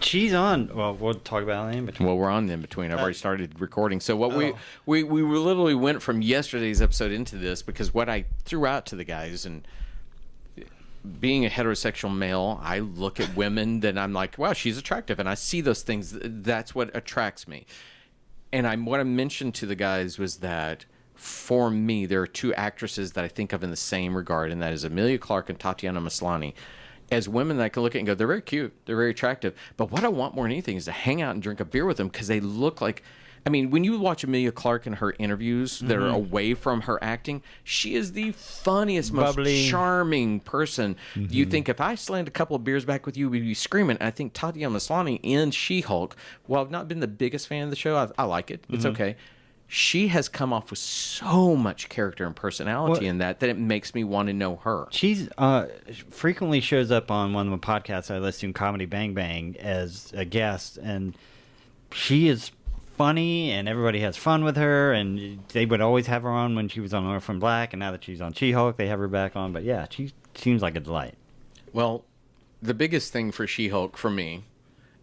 she's on. Well, we'll talk about it in between. Well, we're on in between. I've already started recording. So what we literally went from yesterday's episode into this because what I threw out to the guys, and being a heterosexual male, I look at women that I'm like, wow, she's attractive, and I see those things. That's what attracts me. And what I mentioned to the guys was that for me, there are two actresses that I think of in the same regard, and that is Emilia Clarke and Tatiana Maslany. As women that I can look at and go, they're very cute, they're very attractive. But what I want more than anything is to hang out and drink a beer with them because they look like, I mean, when you watch Emilia Clarke in her interviews that are away from her acting, she is the funniest, most charming person. You think if I slammed a couple of beers back with you, we'd be screaming. And I think Tatiana Maslany in She-Hulk, while I've not been the biggest fan of the show, I like it. It's okay. She has come off with so much character and personality in that it makes me want to know her. She's frequently shows up on one of the podcasts I listen to, Comedy Bang Bang, as a guest, and she is funny, and everybody has fun with her, and they would always have her on when she was on Orphan Black, and now that she's on She-Hulk, they have her back on. But yeah, she seems like a delight. Well, the biggest thing for She-Hulk for me,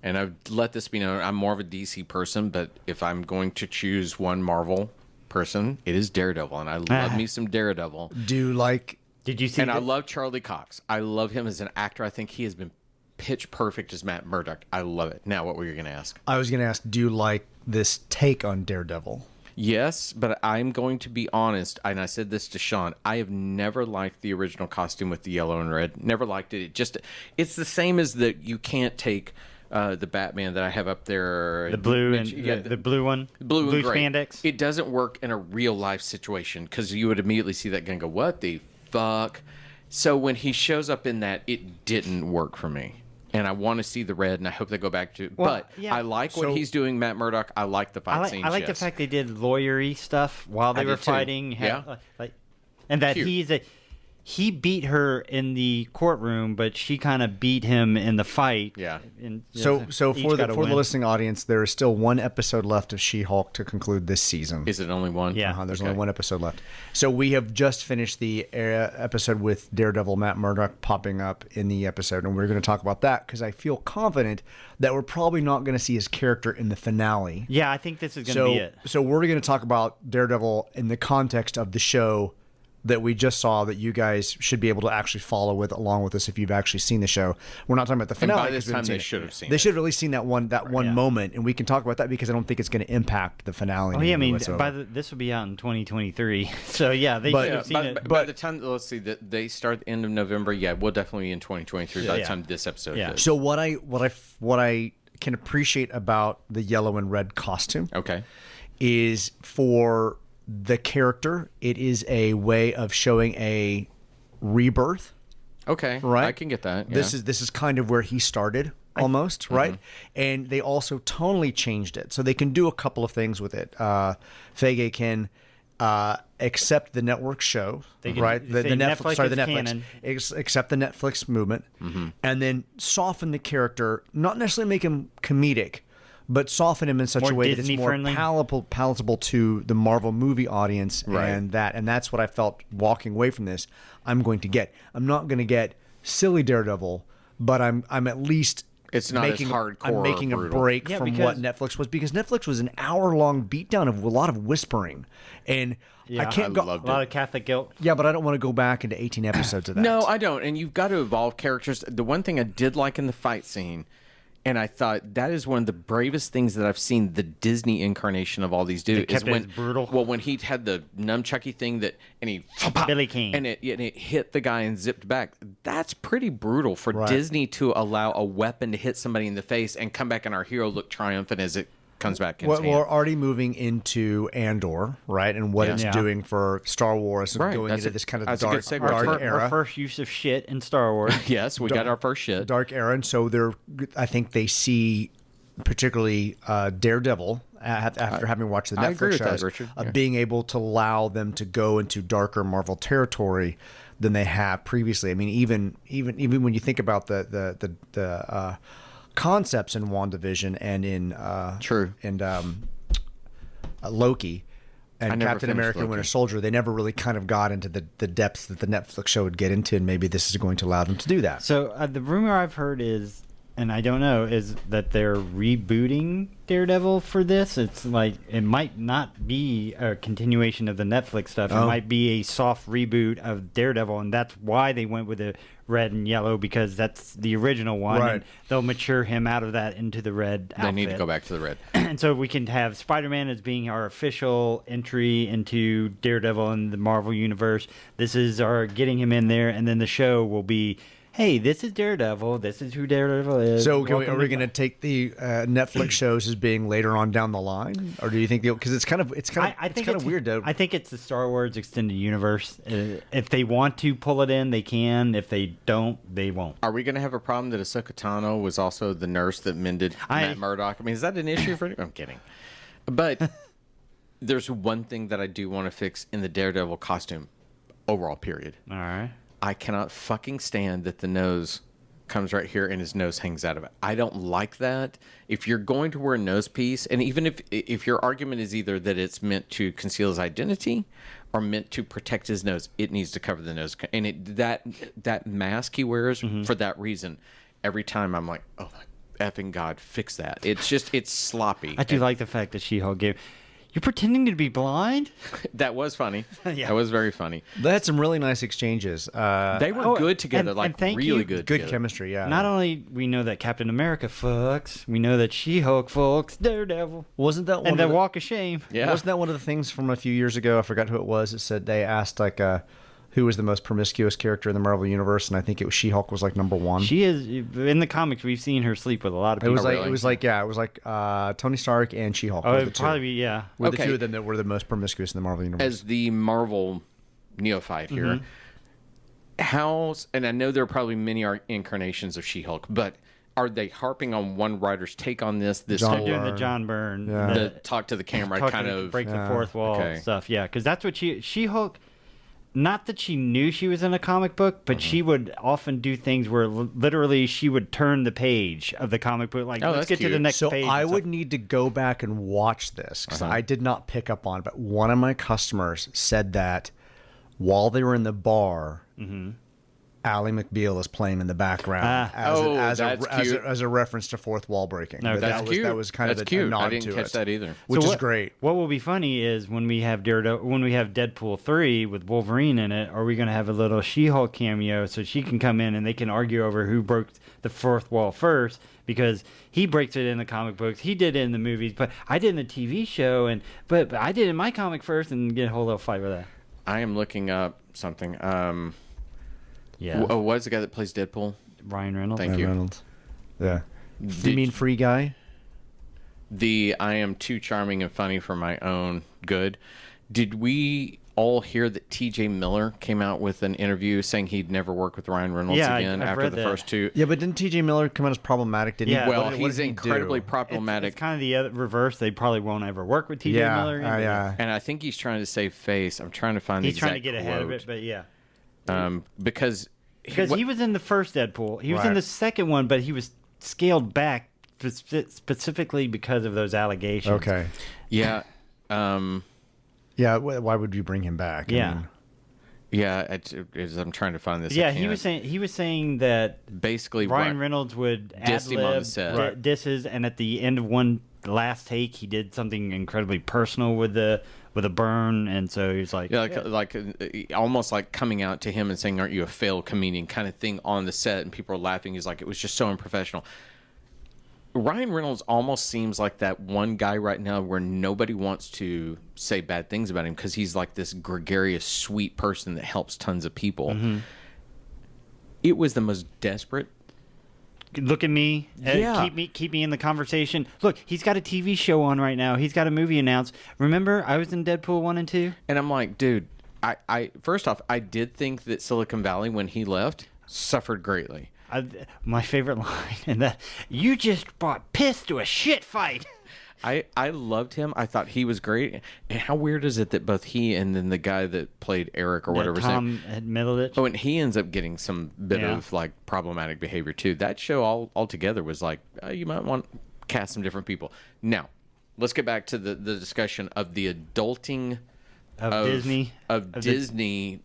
and I've let this be known, I'm more of a DC person, but if I'm going to choose one Marvel person, it is Daredevil, and I love me some Daredevil. Did you see? And I love Charlie Cox. I love him as an actor. I think he has been pitch perfect as Matt Murdock. I love it. Now, what were you going to ask? I was going to ask, do you like this take on Daredevil? Yes, but I'm going to be honest, and I said this to Sean. I have never liked the original costume with the yellow and red. Never liked it. It's the same as that you can't take the Batman that I have up there. The blue and the blue one. Blue and gray. Spandex. It doesn't work in a real life situation because you would immediately see that guy and go, what the fuck? So when he shows up in that, it didn't work for me. And I want to see the red, and I hope they go back to. But I like what he's doing, Matt Murdock. I like the fight scenes. I like the fact they did lawyery stuff while they were fighting. And that he beat her in the courtroom, but she kind of beat him in the fight. Yeah. So for the listening audience, there is still one episode left of She-Hulk to conclude this season. Is it only one? Yeah. There's only one episode left. So we have just finished the episode with Daredevil Matt Murdock popping up in the episode, and we're going to talk about that because I feel confident that we're probably not going to see his character in the finale. Yeah, I think this is going to be it. So we're going to talk about Daredevil in the context of the show that we just saw that you guys should be able to actually follow with along with us if you've actually seen the show. We're not talking about the finale. And by this time, they should have seen it. They should have at least seen that one moment, and we can talk about that because I don't think it's going to impact the finale. Oh, yeah, I mean, this will be out in 2023. So, yeah, they should have seen it. By the time, let's see, that they start the end of November, we'll definitely be in 2023 by the time this episode is. So what I can appreciate about the yellow and red costume is for the character, it is a way of showing a rebirth. Okay, right. I can get that. Yeah. This is kind of where he started, almost, right? And they also tonally changed it, so they can do a couple of things with it. Feige can accept the network show, right? The Netflix, accept the Netflix movement, and then soften the character, not necessarily make him comedic, but soften him in such a way that it's more palatable to the Marvel movie audience, and that's what I felt walking away from this. I'm going to get. I'm not going to get silly Daredevil, but I'm at least it's not as hardcore. I'm making a break from what Netflix was, because Netflix was an hour-long beatdown of a lot of whispering, and I can't go a lot of Catholic guilt. Yeah, but I don't want to go back into 18 episodes of that. No, I don't. And you've got to evolve characters. The one thing I did like in the fight scene, and I thought that is one of the bravest things that I've seen the Disney incarnation of all these do. Is when brutal. Well, when he had the nunchucky thing and he Billy King, and it hit the guy and zipped back. That's pretty brutal for Disney to allow a weapon to hit somebody in the face and come back and our hero look triumphant as it comes back in. Well, we're already moving into Andor, right, and what it's doing for Star Wars, and going into this kind of dark era. Our first use of shit in Star Wars. Yes, we got our first shit. Dark era, and so I think they see particularly Daredevil after having watched the Netflix shows, being able to allow them to go into darker Marvel territory than they have previously. I mean, even when you think about the concepts in WandaVision and in Loki and Captain America and Winter Soldier, they never really kind of got into the depths that the Netflix show would get into, and maybe this is going to allow them to do that. So the rumor I've heard is and I don't know, is that they're rebooting Daredevil for this. It's like it might not be a continuation of the Netflix stuff. It might be a soft reboot of Daredevil, and that's why they went with the red and yellow, because that's the original one. Right. And they'll mature him out of that into the red outfit. They need to go back to the red. And so we can have Spider-Man as being our official entry into Daredevil in the Marvel Universe. This is our getting him in there, and then the show will be, hey, this is Daredevil. This is who Daredevil is. So are Welcome we to- going to take the Netflix shows as being later on down the line, or do you think because it's kind of weird though? I think it's the Star Wars extended universe. If they want to pull it in, they can. If they don't, they won't. Are we going to have a problem that Ahsoka Tano was also the nurse that mended Matt Murdock? I mean, is that an issue for you? I'm kidding. But there's one thing that I do want to fix in the Daredevil costume, overall, period. All right. I cannot fucking stand that the nose comes right here and his nose hangs out of it. I don't like that. If you're going to wear a nose piece, and even if your argument is either that it's meant to conceal his identity or meant to protect his nose, it needs to cover the nose. And that mask he wears for that reason, every time I'm like, oh my effing God, fix that. It's sloppy. I do like the fact that She-Hulk gave. You're pretending to be blind? That was funny. Yeah. That was very funny. They had some really nice exchanges. They were good together, and thank really you. good. Good together. chemistry, yeah. Not only we know that Captain America fucks, we know that She-Hulk fucks Daredevil. Wasn't that one And of the the, walk of shame. Yeah. Wasn't that one of the things from a few years ago? I forgot who it was. It said they asked who was the most promiscuous character in the Marvel universe, and I think it was She-Hulk was like number one. She is, in the comics, we've seen her sleep with a lot of It people. was like Tony Stark and She-Hulk. Oh, were the it'd two. probably be, yeah. Were the Okay. two of them that were the most promiscuous in the Marvel universe. As the Marvel neophyte here, and I know there are probably many incarnations of She-Hulk, but are they harping on one writer's take on this John whole Doing the Byrne. John Byrne. Yeah. the talk to the camera kind of break the fourth wall Okay. stuff. Yeah, because that's what She-Hulk. Not that she knew she was in a comic book, but she would often do things where literally she would turn the page of the comic book. Like, Oh, let's that's get to the cute. next So page. I and would stuff. need to go back and watch this because I did not pick up on it. But one of my customers said that while they were in the bar, Ally McBeal is playing in the background as a reference to fourth wall breaking. No, But that's that was, cute. That was kind That's of a cute. nod I didn't to catch it, that either. which So is what- great. What will be funny is when we have Deadpool 3 with Wolverine in it, are we going to have a little She-Hulk cameo so she can come in and they can argue over who broke the fourth wall first? Because he breaks it in the comic books, he did it in the movies, but I did in the TV show, but I did in my comic first, and get a whole little fight with that. I am looking up something. Yeah, What's the guy that plays Deadpool? Ryan Reynolds. Thank Ryan you. Reynolds. Yeah. Do you Did- mean Free Guy? The I am too charming and funny for my own good. Did we all hear that T.J. Miller came out with an interview saying he'd never work with Ryan Reynolds Yeah, again I've after read the that. first two? Yeah, but didn't T.J. Miller come out as problematic? Didn't Yeah. he? Well, What he's did he incredibly do? problematic. It's kind of the other reverse. They probably won't ever work with T.J. Yeah, Miller. either. yeah. And I think he's trying to save face. I'm trying to find He's the trying to exact get ahead of quote. it, but yeah. Because He was in the first Deadpool. He was in Right. the second one, but he was scaled back specifically because of those allegations. Okay. yeah, Yeah, why would you bring him back? I Yeah. mean, yeah. I'm trying to find this. I Yeah, he can't. was saying that Basically, Ryan Reynolds would Dissed him on the ad-lib set. disses, and at the end of the last take, he did something incredibly personal with a burn, and so he's like, Yeah, almost like coming out to him and saying, "Aren't you a failed comedian?" kind of thing on the set, and people are laughing. He's like, "It was just so unprofessional." Ryan Reynolds almost seems like that one guy right now where nobody wants to say bad things about him because he's like this gregarious, sweet person that helps tons of people. Mm-hmm. It was the most desperate. look at me, Yeah. keep me in the conversation. Look, he's got a TV show on right now. He's got a movie announced. Remember, I was in Deadpool 1 and 2. And I'm like, dude, I first off, I did think that Silicon Valley, when he left, suffered greatly. My favorite line, and that you just brought piss to a shit fight. I loved him. I thought he was great. And how weird is it that both he and then the guy that played Eric or whatever his name. Tom Middleditch. Oh, and he ends up getting some bit Yeah. of like problematic behavior too. That show altogether was like, you might want to cast some different people. Now, let's get back to the discussion of the adulting Of Disney. Disney.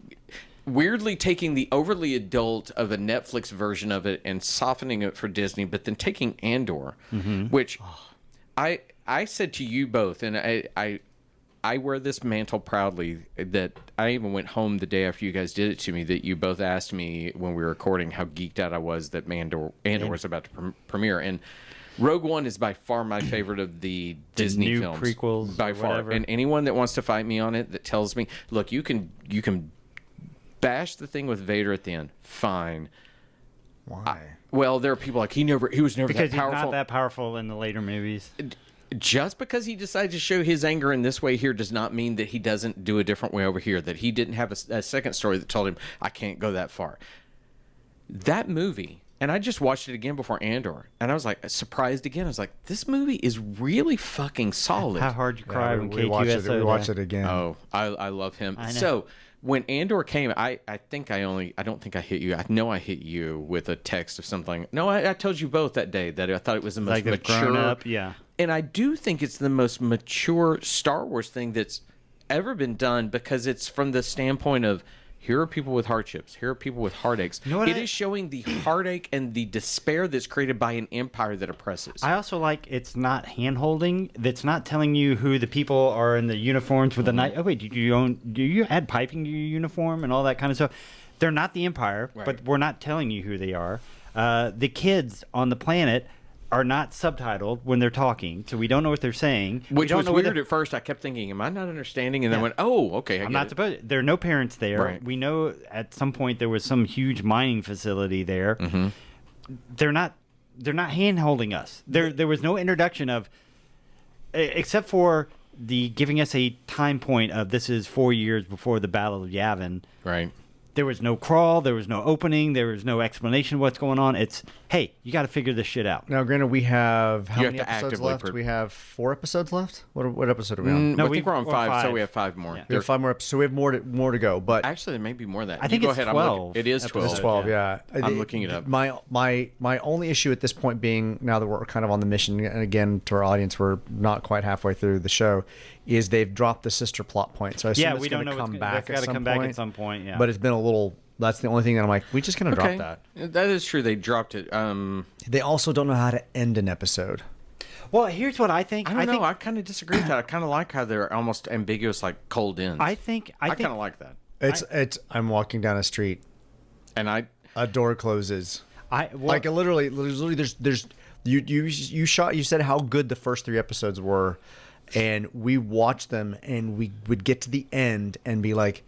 weirdly taking the overly adult of a Netflix version of it and softening it for Disney, but then taking Andor, which I said to you both, and I wear this mantle proudly, that I even went home the day after you guys did it to me, that you both asked me when we were recording how geeked out I was that Andor was about to premiere. And Rogue One is by far my favorite of the Disney new films. prequels by or far. whatever. And anyone that wants to fight me on it, that tells me, look, you can bash the thing with Vader at the end. Fine. Why? Well, there are people like, he was never Because that powerful. he's not that powerful in the later movies. Just because he decided to show his anger in this way here does not mean that he doesn't do a different way over here, that he didn't have a second story that told him, I can't go that far. That movie, and I just watched it again before Andor, and I was like surprised again. I was like, this movie is really fucking solid. How hard you cry when we watch it. We watch it again. Oh, I love him. I know. So when Andor came, I don't think I hit you. I know I hit you with a text of something. No, I told you both that day that I thought it was the most Like the mature. grown up, yeah. And I do think it's the most mature Star Wars thing that's ever been done, because it's from the standpoint of, here are people with hardships. Here are people with heartaches. You know what It is showing the heartache and the despair that's created by an empire that oppresses. I also like it's not hand-holding. That's not telling you who the people are in the uniforms with the knife. Oh, wait, do you add piping to your uniform and all that kind of stuff? They're not the Empire, Right. but we're not telling you who they are. The kids on the planet are not subtitled when they're talking, so we don't know what they're saying. We Which don't was know what weird the- at first. I kept thinking, am I not understanding? And then I went, oh, okay, I'm not supposed. There are no parents there. Right. We know at some point there was some huge mining facility there. Mm-hmm. They're not hand holding us. There was no introduction of, except for the giving us a time point of this is 4 years before the Battle of Yavin. Right. There was no crawl. There was no opening. There was no explanation of what's going on. It's, hey, you got to figure this shit out. Now, granted, we have how You have many to episodes actively left? We have 4 episodes left. What episode are we on? No, I think we're on we're 5, so five. we have 5 more. Yeah. We have 5 more episodes, so we have more to go. But Actually, there may be more than that. I think you go it's ahead. 12 It is 12. it's 12. Yeah, I'm looking it up. My only issue at this point being, now that we're kind of on the mission, and again to our audience, we're not quite halfway through the show, is they've dropped the sister plot point. So I assume Yeah, it's we don't going know to what's come gonna- back. that's gotta at some come back at point. some point, yeah. But it's been a little. That's the only thing that I'm like, we just kind of Okay. dropped that. That is true. They dropped it. They also don't know how to end an episode. Well, here's what I think. I don't know. think I kind of disagree with that. I kind of like how they're almost ambiguous, like cold ends. I think I kind of like that. It's. I'm walking down a street, And a door closes. well, Like literally, there's you said how good the first 3 episodes were, and we watched them, and we would get to the end and be like,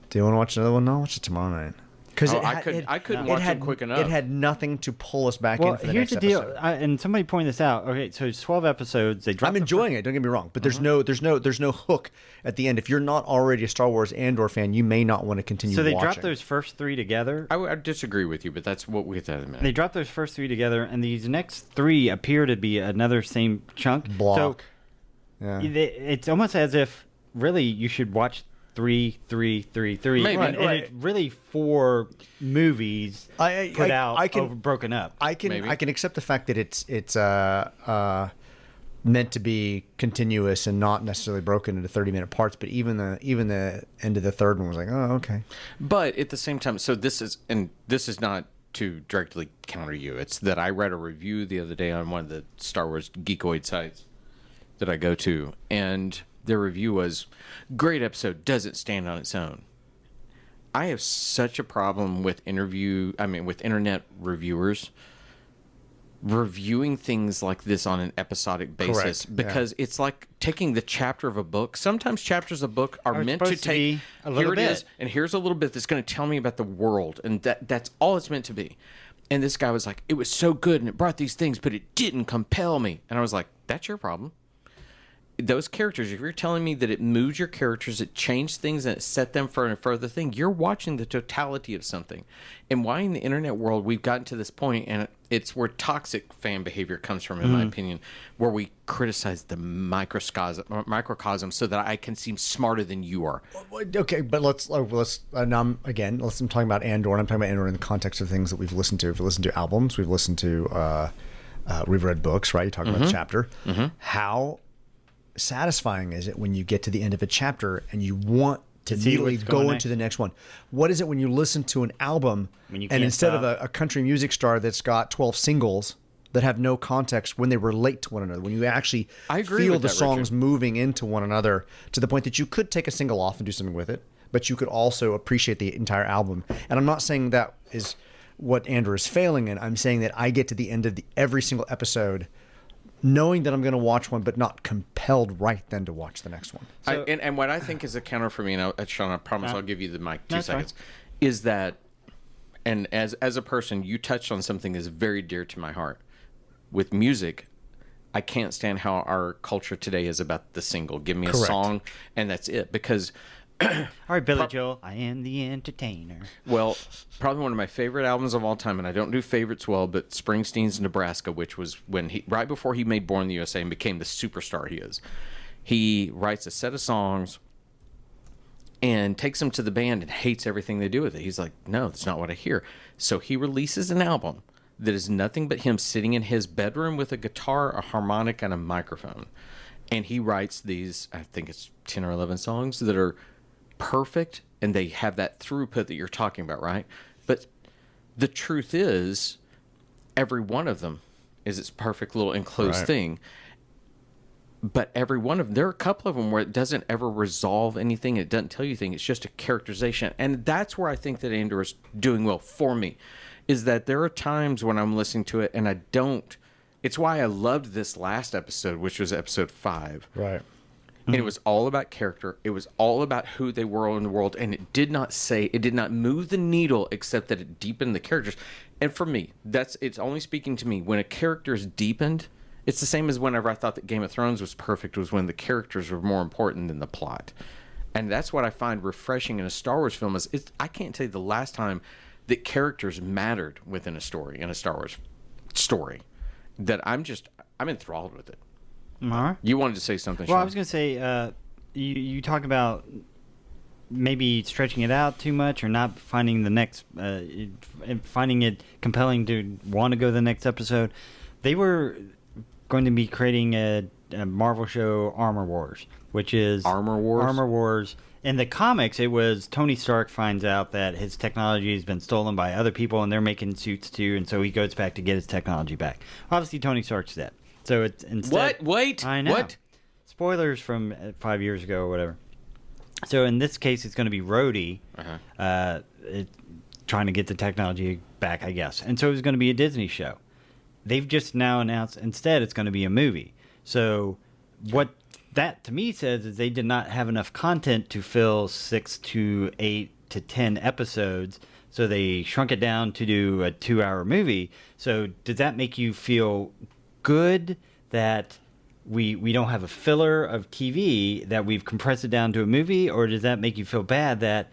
do you want to watch another one? No, I'll watch it tomorrow night. Because I couldn't watch them quick enough. It had nothing to pull us back Well, in for the here's next the deal, episode. and somebody pointed this out. Okay, so it's 12 episodes. They dropped. I'm enjoying it. Don't get me wrong, but there's no hook at the end. If you're not already a Star Wars Andor fan, you may not want to continue. So they watching. dropped those first 3 together. I disagree with you, but that's what we get to in a minute. They dropped those first 3 together, and these next 3 appear to be another same chunk. block. So Yeah. it's almost as if really you should watch 3, 3, 3, 3. Maybe. And Right. it's really 4 movies put out, broken up. I can Maybe. accept the fact that it's meant to be continuous and not necessarily broken into 30-minute parts. But even the end of the third one was like, oh, okay. But at the same time, so this is not to directly counter you. It's that I read a review the other day on one of the Star Wars geekoid sites that I go to, and their review was, great episode, doesn't stand on its own. I have such a problem with internet reviewers reviewing things like this on an episodic basis. Correct, Because it's like taking the chapter of a book. Sometimes chapters of a book are Are meant to supposed to take be a little here it bit. is, and here's a little bit that's going to tell me about the world, and that's all it's meant to be. And this guy was like, it was so good and it brought these things, but it didn't compel me. And I was like, that's your problem. Those characters, if you're telling me that it moves your characters, it changed things, and it set them for a further thing, you're watching the totality of something. And why in the internet world we've gotten to this point, and it's where toxic fan behavior comes from, in my opinion, where we criticize the microcosm so that I can seem smarter than you are. Okay, but let's now I'm talking about Andor, and I'm talking about Andor in the context of things that we've listened to. We've listened to albums, we've listened to, we've read books, right? You talk about the chapter. How satisfying is it when you get to the end of a chapter and you want to see immediately what's go going into next. the next one. What is it when you listen to an album When you and can't instead of stop. a country music star that's got 12 singles that have no context when they relate to one another, when you actually I agree feel with the that, songs Richard. moving into one another to the point that you could take a single off and do something with it, but you could also appreciate the entire album. And I'm not saying that is what Andor is failing in. I'm saying that I get to the end of every single episode knowing that I'm going to watch one, but not compelled right then to watch the next one. And what I think is a counter for me, and Sean, I promise I'll give you the mic two That's fine. seconds, is that, and as a person, you touched on something that's very dear to my heart. With music, I can't stand how our culture today is about the single. Give me a Correct. song, and that's it. Because, All right, Billy Joel, I am the entertainer. well, probably one of my favorite albums of all time, and I don't do favorites well, but Springsteen's Nebraska, which was when right before he made Born in the USA and became the superstar he is. He writes a set of songs and takes them to the band and hates everything they do with it. He's like, no, that's not what I hear. So he releases an album that is nothing but him sitting in his bedroom with a guitar, a harmonic, and a microphone. And he writes these, I think it's 10 or 11 songs that are perfect, and they have that throughput that you're talking about, right? But the truth is, every one of them is its perfect little enclosed Right. thing. But every one of them, there are a couple of them where it doesn't ever resolve anything. It doesn't tell you anything. It's just a characterization. And that's where I think that Andor is doing well for me, is that there are times when I'm listening to it and I don't. It's why I loved this last episode, which was episode 5. Right. And it was all about character. It was all about who they were in the world. And it did not move the needle except that it deepened the characters. And for me, it's only speaking to me. When a character is deepened, it's the same as whenever I thought that Game of Thrones was perfect, was when the characters were more important than the plot. And that's what I find refreshing in a Star Wars film I can't tell you the last time that characters mattered within a story, in a Star Wars story, that I'm enthralled with it. All right. You wanted to say something, Well, Sean? I was going to say, you talk about maybe stretching it out too much or not finding the next, finding it compelling to want to go to the next episode. They were going to be creating a Marvel show, Armor Wars, which is... Armor Wars? Armor Wars. In the comics, it was Tony Stark finds out that his technology has been stolen by other people, and they're making suits too, and so he goes back to get his technology back. Obviously, Tony Stark's dead. So it's instead... What? Wait. I know. What? Spoilers from 5 years ago or whatever. So in this case, it's going to be Rhodey trying to get the technology back, I guess. And so it's going to be a Disney show. They've just now announced instead it's going to be a movie. So what that to me says is they did not have enough content to fill 6 to 8 to 10 episodes. So they shrunk it down to do a 2-hour movie. So does that make you feel good that we don't have a filler of TV, that we've compressed it down to a movie? Or does that make you feel bad that,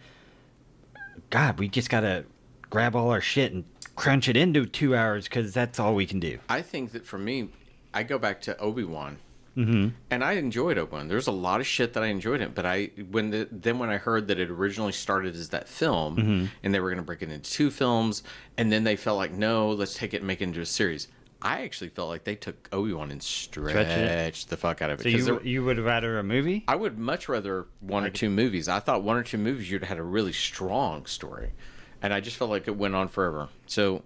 God, we just got to grab all our shit and crunch it into 2 hours because that's all we can do? I think that for me, I go back to Obi-Wan. Mm-hmm. And I enjoyed Obi-Wan. There's a lot of shit that I enjoyed it, but when I heard that it originally started as that film, and they were going to break it into 2 films, and then they felt like, no, let's take it and make it into a series. I actually felt like they took Obi-Wan and stretched the fuck out of it. So you would rather a movie? I would much rather 1 or 2 movies. I thought 1 or 2 movies you'd have had a really strong story, and I just felt like it went on forever. So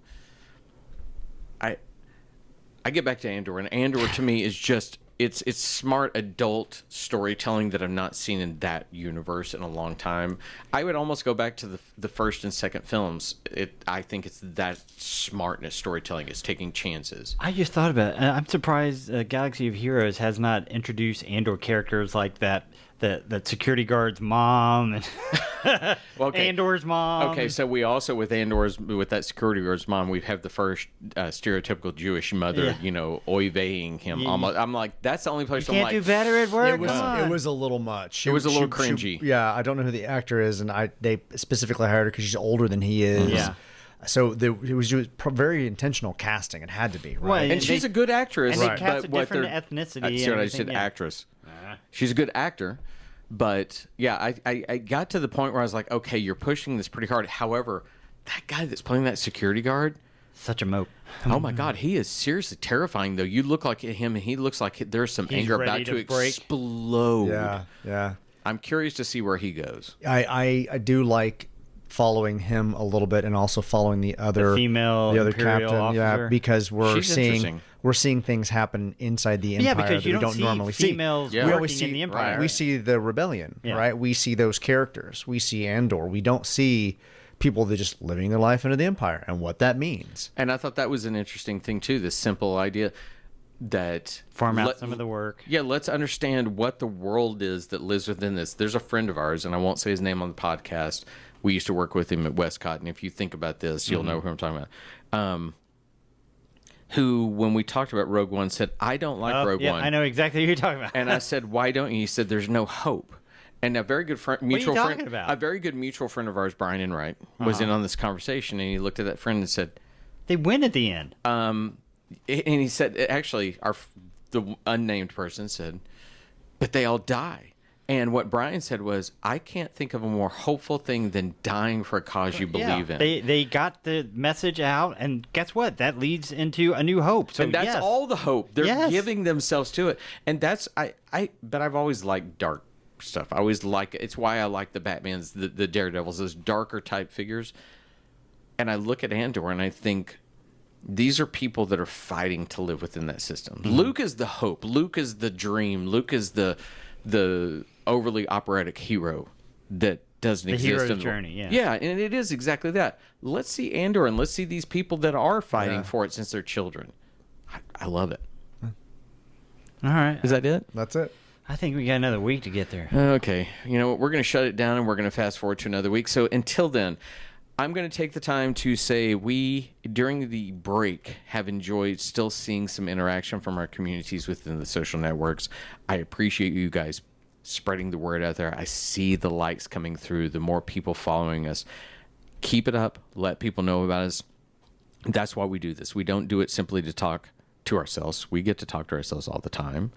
I get back to Andor, and Andor to me is just it's smart adult storytelling that I've not seen in that universe in a long time. I would almost go back to the first and second films. I think it's that smartness storytelling. It's taking chances. I just thought about it. I'm surprised Galaxy of Heroes has not introduced Andor characters like that security guard's mom and Okay. Andor's mom. Okay, so we also with that security guard's mom, we have the first stereotypical Jewish mother, oy veying him. Yeah. Almost, I'm like, that's the only place You I'm can't like, do better at work. It was, Come on. it was a little much. It was a little cringy. Yeah, I don't know who the actor is, and they specifically hired her because she's older than he is. Yeah. So it was very intentional casting. It had to be, right? Well, and she's a good actress. and they Right. cast a but what different they're- ethnicity. That's and what I everything, said, yeah. actress. She's a good actor. But yeah, I got to the point where I was like, okay, you're pushing this pretty hard. However, that guy that's playing that security guard, Such a mope. oh my God, he is seriously terrifying. Though you look like him, and he looks like there's some He's anger ready about to to break. explode. Yeah. I'm curious to see where he goes. I do like following him a little bit, and also following the other Imperial captain, officer. because we're She's interesting. seeing things happen inside the empire because that you we don't don't normally see. females Yeah. We working always see in the empire. We see the rebellion, Yeah. right? We see those characters. We see Andor. We don't see people that are just living their life under the empire and what that means. And I thought that was an interesting thing too. This simple idea that Farm out some of the work. Yeah, let's understand what the world is that lives within this. There's a friend of ours, and I won't say his name on the podcast. We used to work with him at Westcott, and if you think about this, you'll know who I'm talking about. Who, when we talked about Rogue One, said, I don't like Rogue One. I know exactly who you're talking about. And I said, why don't you? He said, there's no hope. And a very good mutual talking friend, about? a very good mutual friend of ours, Brian Enright, was in on this conversation, and he looked at that friend and said, They win at the end. and he said, actually, the unnamed person said, but they all die. And what Brian said was, I can't think of a more hopeful thing than dying for a cause you believe in. They got the message out, and guess what? That leads into a new hope. So And that's yes. all the hope. They're Yes. giving themselves to it. And that's but I've always liked dark stuff. I always like it's why I like the Batmans, the Daredevils, those darker type figures. And I look at Andor and I think these are people that are fighting to live within that system. Mm-hmm. Luke is the hope. Luke is the dream. Luke is the overly operatic hero that doesn't The exist hero's in the journey, yeah. Yeah, and it is exactly that. Let's see Andor, and let's see these people that are fighting for it since they're children. I love it. All right. Is that it? That's it. I think we got another week to get there. Okay. You know what? We're going to shut it down, and we're going to fast forward to another week. So until then, I'm going to take the time to say we, during the break, have enjoyed still seeing some interaction from our communities within the social networks. I appreciate you guys spreading the word out there. I see the likes coming through, the more people following us. Keep it up. Let people know about us. That's why we do this. We don't do it simply to talk to ourselves. We get to talk to ourselves all the time.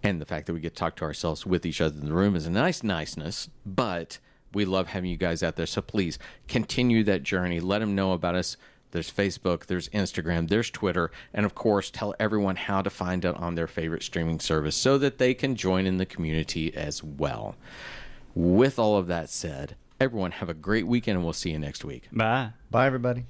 And the fact that we get to talk to ourselves with each other in the room is a niceness, but we love having you guys out there. So please continue that journey. Let them know about us. There's Facebook, there's Instagram, there's Twitter, and of course, tell everyone how to find it on their favorite streaming service so that they can join in the community as well. With all of that said, everyone have a great weekend, and we'll see you next week. Bye. Bye, everybody.